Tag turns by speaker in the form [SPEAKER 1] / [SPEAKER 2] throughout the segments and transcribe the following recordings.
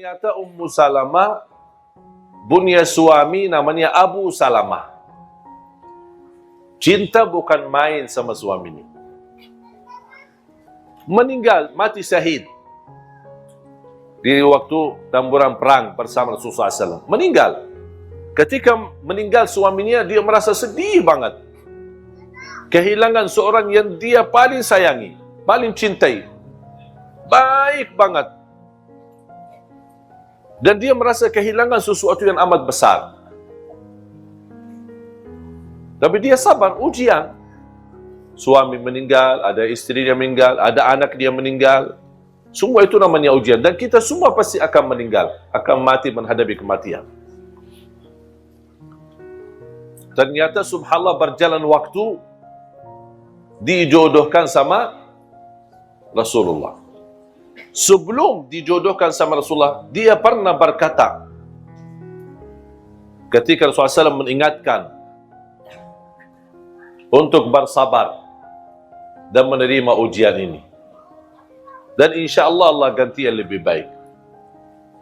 [SPEAKER 1] Ternyata Ummu Salamah punya suami namanya Abu Salamah. Cinta bukan main sama suaminya. Meninggal, mati syahid di waktu tamburan perang bersama Rasulullah SAW. Meninggal. Ketika meninggal suaminya, dia merasa sedih banget. Kehilangan seorang yang dia paling sayangi, paling cintai. Baik banget. Dan dia merasa kehilangan sesuatu yang amat besar. Tapi dia sabar, ujian. Suami meninggal, ada istri dia meninggal, ada anak dia meninggal. Semua itu namanya ujian. Dan kita semua pasti akan meninggal, akan mati menghadapi kematian. Ternyata subhanallah berjalan waktu, dijodohkan sama Rasulullah. Sebelum dijodohkan sama Rasulullah, dia pernah berkata, ketika Rasulullah SAW mengingatkan untuk bersabar dan menerima ujian ini, dan insya Allah Allah ganti yang lebih baik.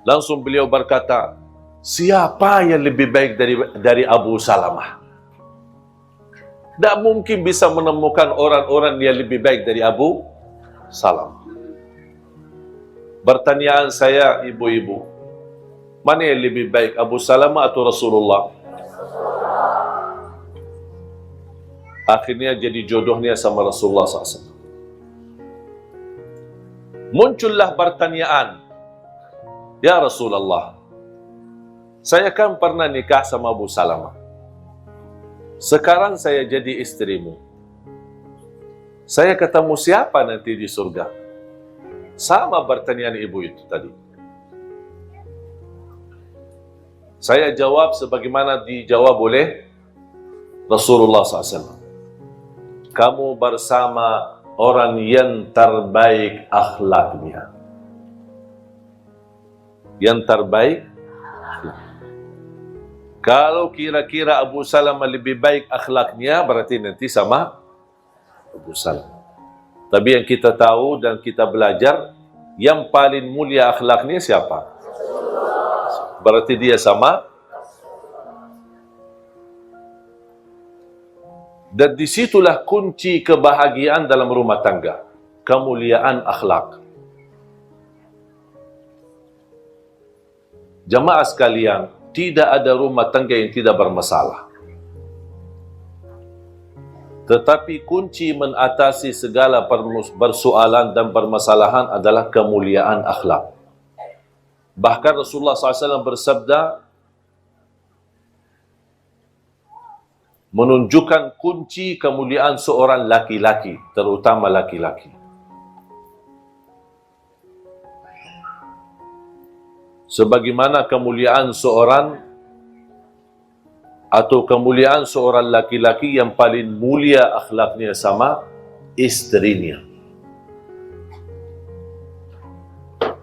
[SPEAKER 1] Langsung beliau berkata, siapa yang lebih baik dari Abu Salamah? Tak mungkin bisa menemukan orang-orang yang lebih baik dari Abu Salamah. Pertanyaan saya, ibu-ibu, mana yang lebih baik, Abu Salamah atau Rasulullah? Akhirnya jadi jodohnya sama Rasulullah SAW. Muncullah pertanyaan, ya Rasulullah, saya kan pernah nikah sama Abu Salamah. Sekarang saya jadi istrimu. Saya ketemu siapa nanti di surga? Sama pertanyaan ibu itu tadi. Saya jawab sebagaimana dijawab oleh Rasulullah SAW. Kamu bersama orang yang terbaik akhlaknya. Yang terbaik. Kalau kira-kira Abu Salamah lebih baik akhlaknya, berarti nanti sama Abu Salamah. Tapi yang kita tahu dan kita belajar, yang paling mulia akhlaknya siapa? Berarti dia sama. Dan disitulah kunci kebahagiaan dalam rumah tangga. Kemuliaan akhlak. Jamaah sekalian, tidak ada rumah tangga yang tidak bermasalah. Tetapi kunci mengatasi segala persoalan dan permasalahan adalah kemuliaan akhlak. Bahkan Rasulullah SAW bersabda, menunjukkan kunci kemuliaan seorang laki-laki, terutama laki-laki. Sebagaimana kemuliaan seorang atau kemuliaan seorang laki-laki yang paling mulia akhlaknya sama istrinya.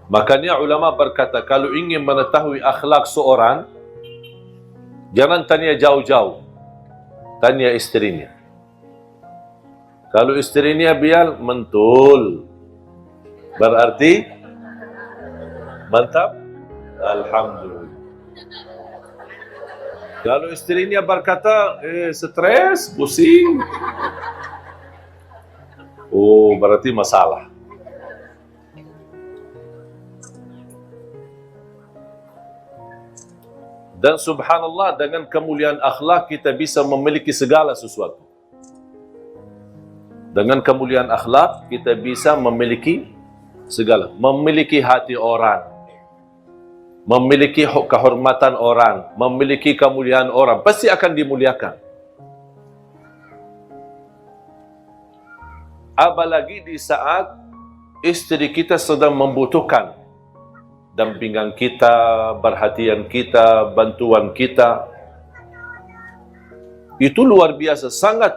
[SPEAKER 1] Makanya ulama berkata, kalau ingin mengetahui akhlak seorang, jangan tanya jauh-jauh, tanya istrinya. Kalau istrinya biar mentul, berarti mantap. Alhamdulillah. Kalau istrinya berkata, stres, pusing, oh berarti masalah. Dan subhanallah, dengan kemuliaan akhlak kita bisa memiliki segala sesuatu. Dengan kemuliaan akhlak kita bisa memiliki segala. Memiliki hati orang, memiliki kehormatan orang, memiliki kemuliaan orang, pasti akan dimuliakan. Apalagi di saat istri kita sedang membutuhkan dampingan kita, perhatian kita, bantuan kita. Itu luar biasa, sangat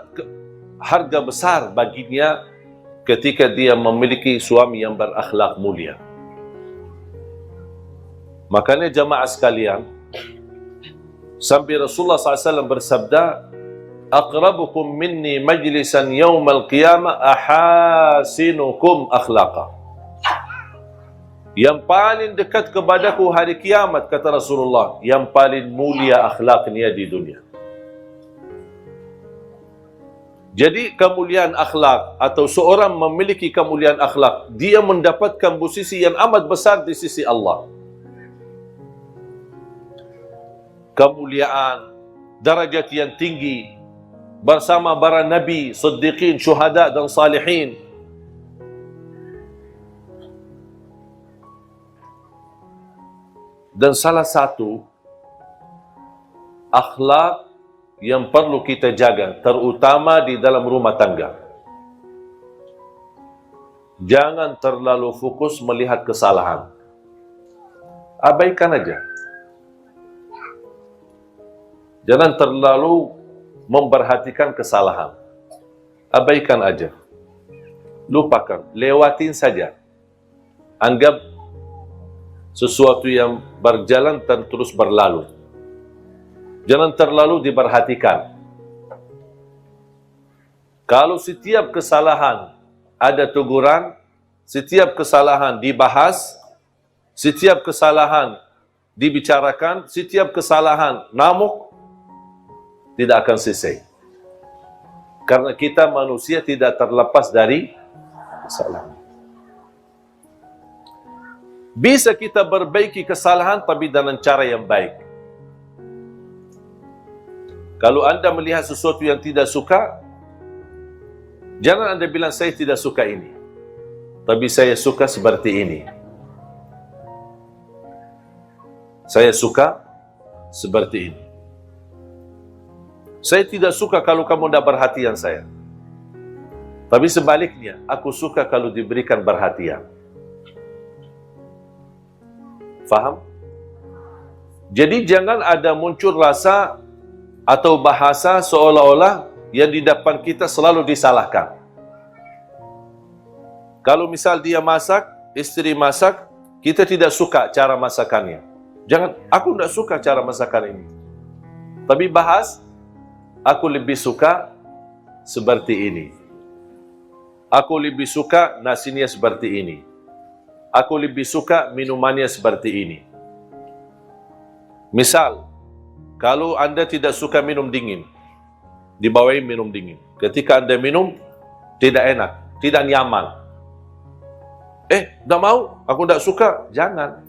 [SPEAKER 1] harga besar baginya ketika dia memiliki suami yang berakhlak mulia. Makanya jamaah sekalian, sampai Rasulullah SAW bersabda, aqrabukum minni majlisan yawmal qiyamah ahasinukum akhlaqa. Yang paling dekat kepadaku hari kiamat, kata Rasulullah, yang paling mulia akhlaknya di dunia. Jadi kemuliaan akhlak atau seorang memiliki kemuliaan akhlak, dia mendapatkan posisi yang amat besar di sisi Allah. Kemuliaan, darajat yang tinggi bersama para nabi, siddiqin, syuhada dan salihin. Dan salah satu akhlak yang perlu kita jaga, terutama di dalam rumah tangga, jangan terlalu fokus melihat kesalahan. Abaikan aja. Jangan terlalu memperhatikan kesalahan. Abaikan aja. Lupakan, lewatin saja. Anggap sesuatu yang berjalan dan terus berlalu. Jangan terlalu diperhatikan. Kalau setiap kesalahan ada teguran, setiap kesalahan dibahas, setiap kesalahan dibicarakan, setiap kesalahan namuk, tidak akan selesai. Karena kita manusia tidak terlepas dari kesalahan. Bisa kita perbaiki kesalahan tapi dengan cara yang baik. Kalau Anda melihat sesuatu yang tidak suka, jangan Anda bilang saya tidak suka ini, tapi saya suka seperti ini. Saya suka seperti ini. Saya tidak suka kalau kamu tidak perhatian saya. Tapi sebaliknya, aku suka kalau diberikan perhatian. Faham? Jadi jangan ada muncul rasa atau bahasa seolah-olah yang di depan kita selalu disalahkan. Kalau misal dia masak, istri masak, kita tidak suka cara masakannya. Jangan, aku tidak suka cara masakan ini. Tapi bahas, aku lebih suka seperti ini. Aku lebih suka nasinya seperti ini. Aku lebih suka minumannya seperti ini. Misal, kalau Anda tidak suka minum dingin, dibawain minum dingin. Ketika Anda minum, tidak enak, tidak nyaman. Tak mau, aku tidak suka. Jangan.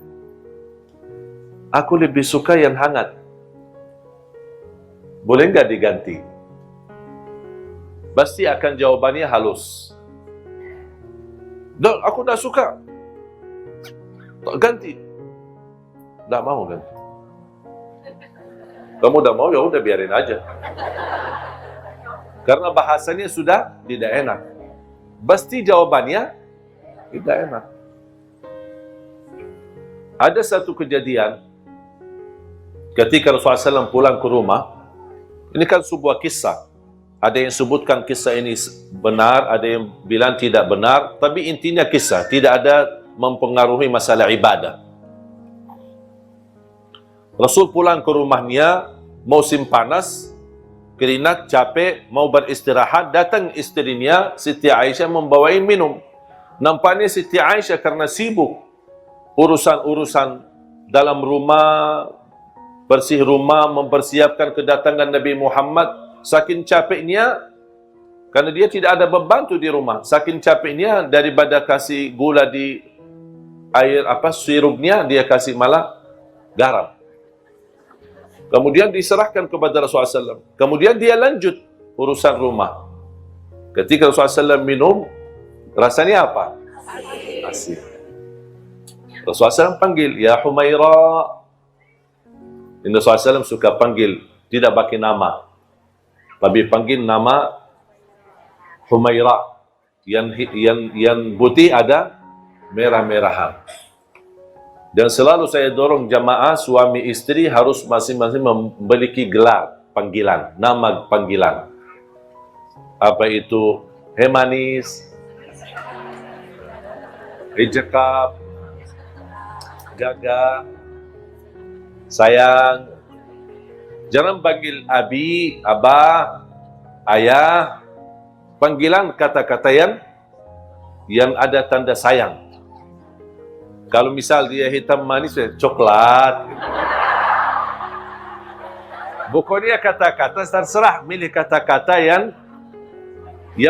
[SPEAKER 1] Aku lebih suka yang hangat. Boleh nggak diganti? Pasti akan jawabannya halus. Aku tidak suka. Ganti. Tak mau ganti. Kamu dah mau, ya udah biarin aja. Karena bahasanya sudah tidak enak. Pasti jawabannya tidak enak. Ada satu kejadian ketika Rasulullah SAW pulang ke rumah. Ini kan sebuah kisah. Ada yang sebutkan kisah ini benar, ada yang bilang tidak benar. Tapi intinya kisah, tidak ada mempengaruhi masalah ibadah. Rasul pulang ke rumahnya, musim panas, keringat, capek, mau beristirahat, datang istrinya, Siti Aisyah membawai minum. Nampaknya Siti Aisyah karena sibuk urusan-urusan dalam rumah, bersih rumah, mempersiapkan kedatangan Nabi Muhammad, saking capeknya, karena dia tidak ada pembantu di rumah, saking capeknya daripada kasih gula di air sirupnya, dia kasih malah garam. Kemudian diserahkan kepada Rasulullah SAW. Kemudian dia lanjut urusan rumah. Ketika Rasulullah SAW minum, rasanya apa? Asin. Rasulullah SAW panggil, Ya Humaira. Ini Rasulullah SAW suka panggil, tidak pakai nama, tapi panggil nama Humaira. Yang putih ada merah-merahan. Dan selalu saya dorong jamaah suami istri harus masing-masing memiliki gelar panggilan, nama panggilan. Apa itu? Hei manis, hei cekap, gaga, sayang. Jangan panggil abi, abah, ayah. Panggilan kata-kata yang ada tanda sayang. Kalau misal dia hitam manis, coklat. Pokoknya kata-kata terserah, milih kata-kata yang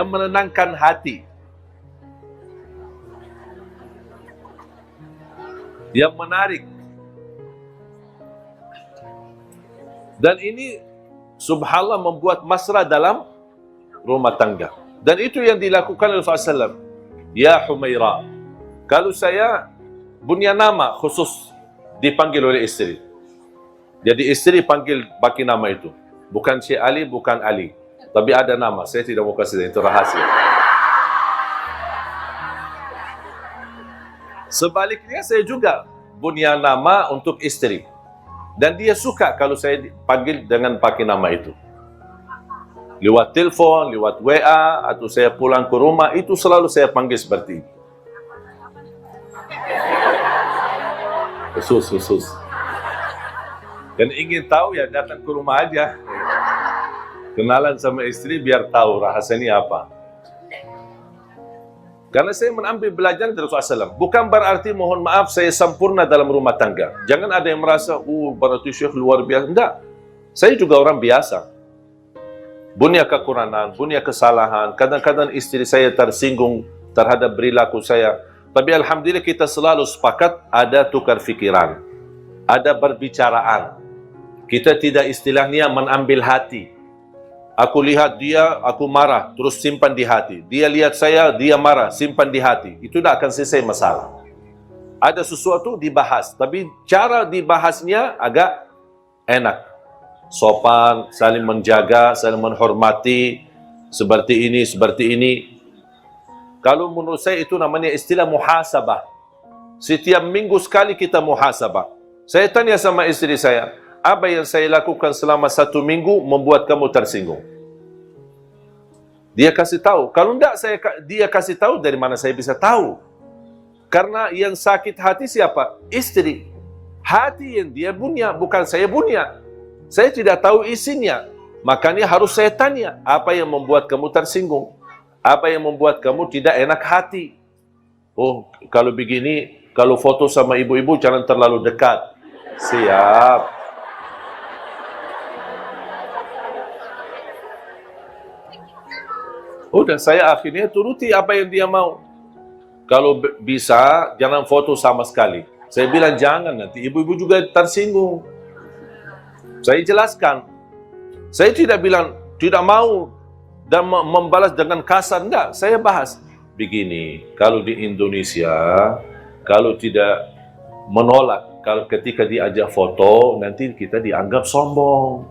[SPEAKER 1] menenangkan hati, yang menarik. Dan ini subhanallah membuat mesra dalam rumah tangga. Dan itu yang dilakukan oleh Rasulullah SAW. Ya Humaira, kalau saya punya nama khusus dipanggil oleh istri. Jadi istri panggil pakai nama itu. Bukan Syekh Ali, bukan Ali. Tapi ada nama, saya tidak mau kasih, itu rahasia. Sebaliknya saya juga punya nama untuk istri. Dan dia suka kalau saya dipanggil dengan pakai nama itu. Lewat telepon, lewat WA, atau saya pulang ke rumah, itu selalu saya panggil seperti itu. Khusus. Dan ingin tahu ya datang ke rumah aja. Kenalan sama istri biar tahu rahasianya apa. Karena saya mengambil belajar dari Rasulullah SAW. Bukan berarti mohon maaf saya sempurna dalam rumah tangga. Jangan ada yang merasa, berarti Syekh luar biasa. Enggak. Saya juga orang biasa. Punya kekurangan, punya kesalahan. Kadang-kadang istri saya tersinggung terhadap perilaku saya. Tapi alhamdulillah kita selalu sepakat ada tukar fikiran. Ada berbicaraan. Kita tidak istilahnya menambil hati. Aku lihat dia, aku marah, terus simpan di hati. Dia lihat saya, dia marah, simpan di hati. Itu tidak akan selesai masalah. Ada sesuatu dibahas, tapi cara dibahasnya agak enak. Sopan, saling menjaga, saling menghormati, seperti ini. Kalau menurut saya itu namanya istilah muhasabah. Setiap minggu sekali kita muhasabah. Saya tanya sama istri saya, apa yang saya lakukan selama 1 minggu membuat kamu tersinggung? Dia kasih tahu. Kalau enggak dia kasih tahu, dari mana saya bisa tahu? Karena yang sakit hati siapa? Istri. Hati yang dia punya, bukan saya punya. Saya tidak tahu isinya. Makanya harus saya tanya, apa yang membuat kamu tersinggung? Apa yang membuat kamu tidak enak hati? Oh, kalau begini, kalau foto sama ibu-ibu jangan terlalu dekat. Siap. Udah, saya akhirnya turuti apa yang dia mau. Kalau bisa, jangan foto sama sekali. Saya bilang jangan, nanti ibu-ibu juga tersinggung. Saya jelaskan. Saya tidak bilang, tidak mau dan membalas dengan kasar. Enggak, saya bahas. Begini, kalau di Indonesia, kalau tidak menolak, kalau ketika diajak foto, nanti kita dianggap sombong.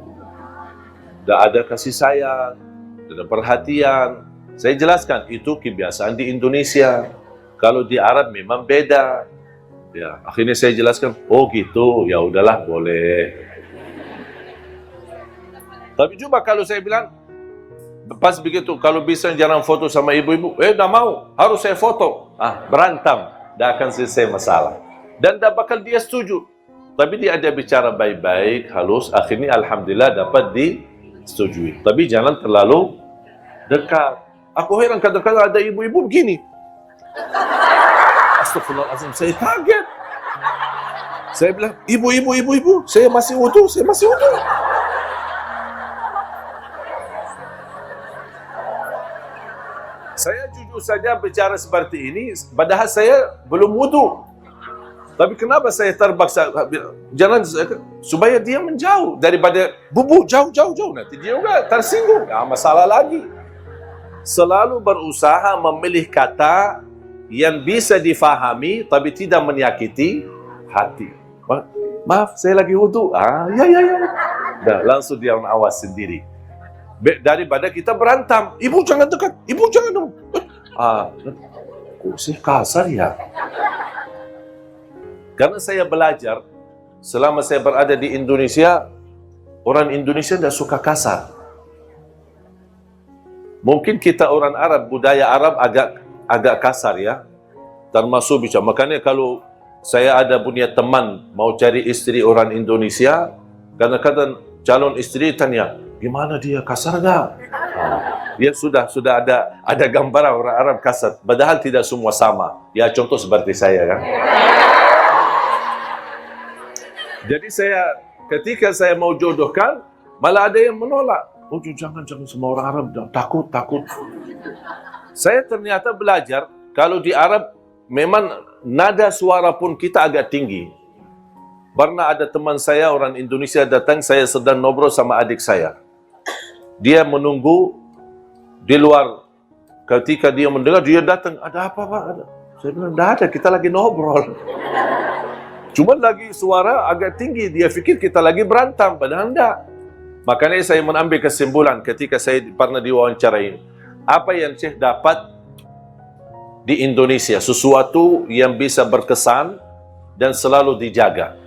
[SPEAKER 1] Tidak ada kasih sayang, tidak ada perhatian. Saya jelaskan, itu kebiasaan di Indonesia. Kalau di Arab memang beda. Ya, akhirnya saya jelaskan, oh gitu, ya udahlah, boleh. Tapi coba kalau saya bilang, pas begitu, kalau bisa jangan foto sama ibu-ibu, tidak mau, harus saya foto. Berantem, tidak akan selesai masalah. Dan tidak bakal dia setuju. Tapi dia ada bicara baik-baik, halus, akhirnya alhamdulillah dapat disetujui. Tapi jangan terlalu dekat. Aku heran kadang-kadang ada ibu-ibu begini. Astagfirullahaladzim, saya kaget. Saya bilang, ibu, saya masih wudu. Saya jujur saja bicara seperti ini, padahal saya belum wudu. Tapi kenapa saya terpaksa? Jangan, supaya dia menjauh daripada jauh. Nanti dia juga tersinggung, masalah lagi. Selalu berusaha memilih kata yang bisa difahami, tapi tidak menyakiti hati. Maaf, saya lagi wudu. Ya. Dah, langsung dia awas sendiri. Daripada kita berantem. Ibu jangan dekat, ibu jangan dong. Kok sih kasar ya? Karena saya belajar, selama saya berada di Indonesia, orang Indonesia tidak suka kasar. Mungkin kita orang Arab, budaya Arab agak kasar ya. Termasuk bicara. Makanya kalau saya ada punya teman mau cari istri orang Indonesia, kadang-kadang calon istri tanya, gimana dia, kasar nggak? Ya sudah ada gambaran orang Arab kasar. Padahal tidak semua sama. Ya contoh seperti saya kan. Jadi ketika saya mau jodohkan, malah ada yang menolak. Oh, jangan semua orang Arab, takut. Saya ternyata belajar, kalau di Arab, memang nada suara pun kita agak tinggi. Pernah ada teman saya, orang Indonesia datang, saya sedang ngobrol sama adik saya. Dia menunggu di luar. Ketika dia mendengar, dia datang, ada apa Pak? Saya bilang, tidak ada, kita lagi ngobrol. Cuma lagi suara agak tinggi, dia fikir kita lagi berantem, padahal tidak. Makanya saya mengambil kesimpulan ketika saya pernah diwawancarai. Apa yang Syekh dapat di Indonesia, sesuatu yang bisa berkesan dan selalu dijaga.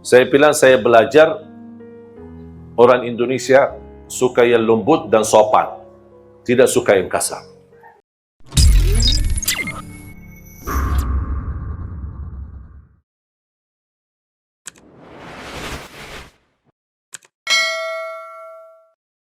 [SPEAKER 1] Saya bilang, saya belajar orang Indonesia suka yang lembut dan sopan, tidak suka yang kasar.